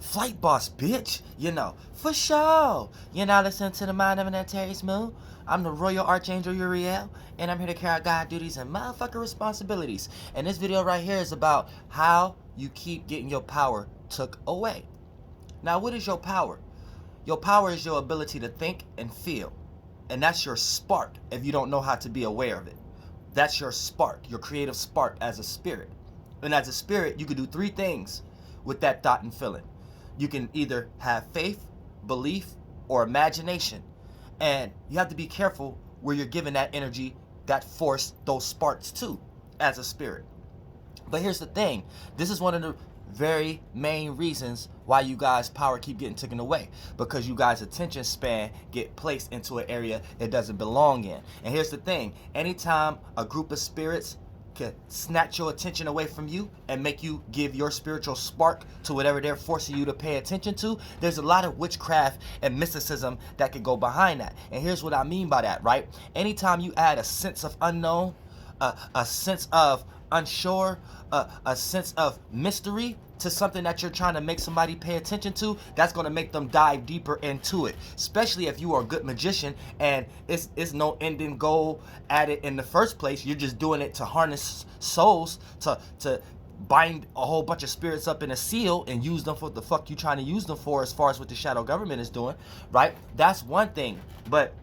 FlightBoss, bitch. For sure. You're now listening to the Mind of an Terry Smooth. I'm the Royal Archangel Uriel, and I'm here to carry out God duties and motherfucking responsibilities. And this video right here is about how you keep getting your power took away. Now, what is your power? Your power is your ability to think and feel. And that's your spark if you don't know how to be aware of it. That's your spark, your creative spark as a spirit. And as a spirit, you can do three things with that thought and feeling. You can either have faith, belief, or imagination. And you have to be careful where you're giving that energy, that force, those sparks to as a spirit. But here's the thing. This is one of the very main reasons why you guys' power keep getting taken away, because you guys' attention span get placed into an area it doesn't belong in. And here's the thing. Anytime a group of spirits can snatch your attention away from you and make you give your spiritual spark to whatever they're forcing you to pay attention to, there's a lot of witchcraft and mysticism that can go behind that. And here's what I mean by that, right? Anytime you add a sense of unknown, a sense of unsure, a sense of mystery to something that you're trying to make somebody pay attention to, that's going to make them dive deeper into it. Especially if you are a good magician and it's no ending goal at it in the first place. You're just doing it to harness souls, to bind a whole bunch of spirits up in a seal and use them for what the fuck you trying to use them for, as far as what the shadow government is doing, right? That's one thing. But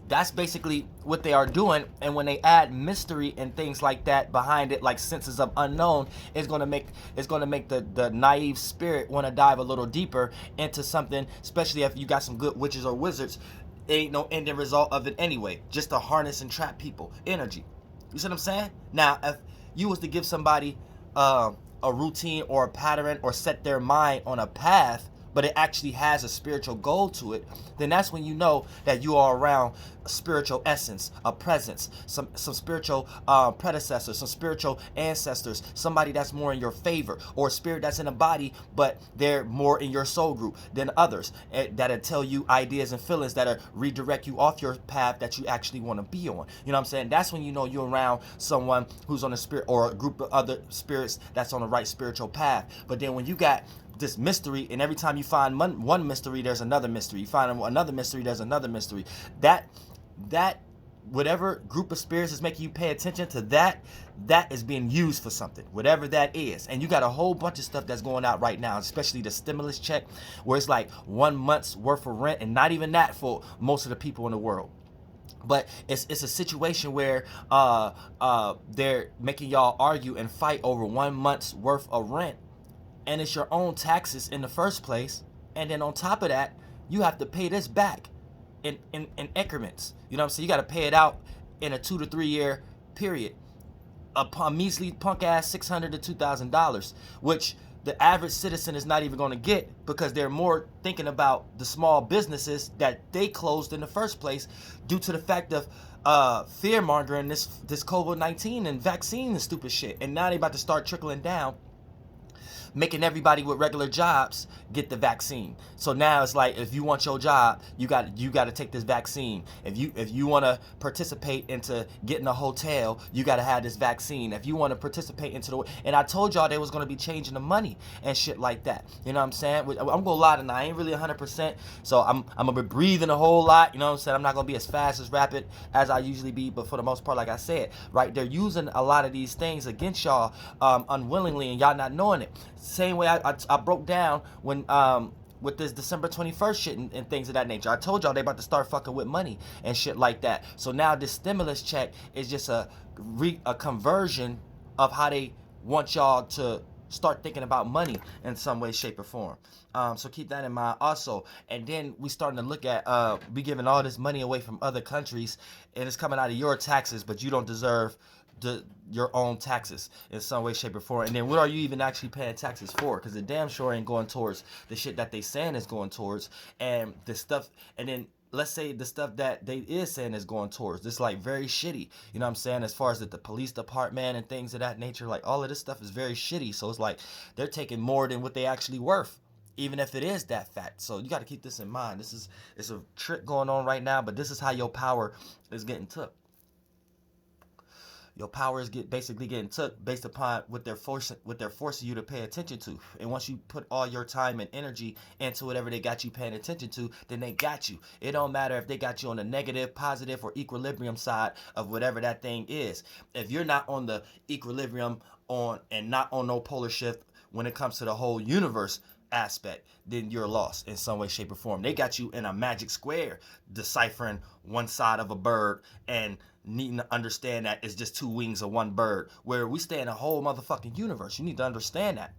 that's basically what they are doing. And when they add mystery and things like that behind it, like senses of unknown, it's gonna make the naive spirit want to dive a little deeper into something, especially if you got some good witches or wizards. It ain't no ending result of it anyway, just to harness and trap people energy. You see what I'm saying? Now, if you was to give somebody a routine or a pattern, or set their mind on a path, but it actually has a spiritual goal to it, then that's when you know that you are around a spiritual essence, a presence, some spiritual predecessors, some spiritual ancestors, somebody that's more in your favor, or a spirit that's in a body, but they're more in your soul group than others, that'll tell you ideas and feelings that'll redirect you off your path that you actually want to be on. You know what I'm saying? That's when you know you're around someone who's on a spirit, or a group of other spirits that's on the right spiritual path. But then when you got this mystery, and every time you find one mystery, there's another mystery. You find another mystery, there's another mystery. That whatever group of spirits is making you pay attention to, that is being used for something, whatever that is. And you got a whole bunch of stuff that's going out right now, especially the stimulus check, where it's like 1 month's worth of rent, and not even that for most of the people in the world. But it's a situation where they're making y'all argue and fight over 1 month's worth of rent, and it's your own taxes in the first place. And then on top of that, you have to pay this back in increments. You know what I'm saying? You got to pay it out in a 2 to 3 year period. A measly punk ass $600 to $2,000, which the average citizen is not even going to get, because they're more thinking about the small businesses that they closed in the first place due to the fact of fear mongering this COVID-19 and vaccine and stupid shit. And now they about to start trickling down, making everybody with regular jobs get the vaccine. So now it's like, if you want your job, you got to take this vaccine. If you want to participate into getting a hotel, you got to have this vaccine. If you want to participate into the, and I told y'all they was going to be changing the money and shit like that. You know what I'm saying? I'm going to lie tonight. I ain't really 100%. So I'm going to be breathing a whole lot. You know what I'm saying? I'm not going to be as fast, as rapid as I usually be, but for the most part, like I said, right, they're using a lot of these things against y'all unwillingly, and y'all not knowing it. Same way I broke down when with this December 21st shit and things of that nature. I told y'all they about to start fucking with money and shit like that. So now this stimulus check is just a conversion of how they want y'all to start thinking about money in some way, shape, or form. So keep that in mind also. And then we starting to look at we giving all this money away from other countries, and it's coming out of your taxes, but you don't deserve your own taxes in some way, shape, or form. And then what are you even actually paying taxes for? Because the damn sure ain't going towards the shit that they saying is going towards, and the stuff. And then let's say the stuff that they is saying is going towards, this like very shitty. You know what I'm saying? As far as the police department and things of that nature, like all of this stuff is very shitty. So it's like they're taking more than what they actually worth, even if it is that fact. So you got to keep this in mind. It's a trick going on right now, but this is how your power is getting took. Your power is basically getting took based upon what they're forcing you to pay attention to. And once you put all your time and energy into whatever they got you paying attention to, then they got you. It don't matter if they got you on the negative, positive, or equilibrium side of whatever that thing is. If you're not on the equilibrium on and not on no polar shift when it comes to the whole universe aspect, then you're lost in some way, shape, or form. They got you in a magic square, deciphering one side of a bird and needing to understand that it's just two wings of one bird, where we stay in a whole motherfucking universe. You need to understand that.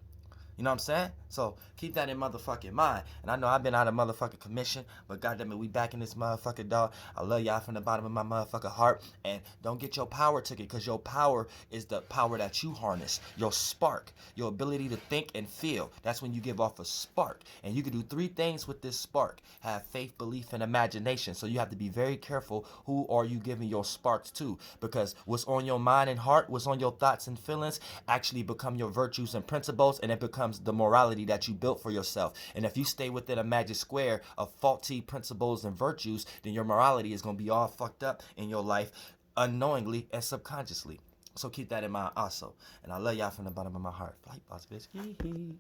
You know what I'm saying? So keep that in motherfucking mind. And I know I've been out of motherfucking commission, but goddamn it, we back in this motherfucking dog. I love y'all from the bottom of my motherfucking heart. And don't get your power ticket, because your power is the power that you harness. Your spark, your ability to think and feel. That's when you give off a spark. And you can do 3 things with this spark: have faith, belief, and imagination. So you have to be very careful who are you giving your sparks to, because what's on your mind and heart, what's on your thoughts and feelings, actually become your virtues and principles, and it becomes the morality that you built for yourself. And if you stay within a magic square of faulty principles and virtues, then your morality is going to be all fucked up in your life, unknowingly and subconsciously. So keep that in mind also. And I love y'all from the bottom of my heart. FlightBoss, bitch.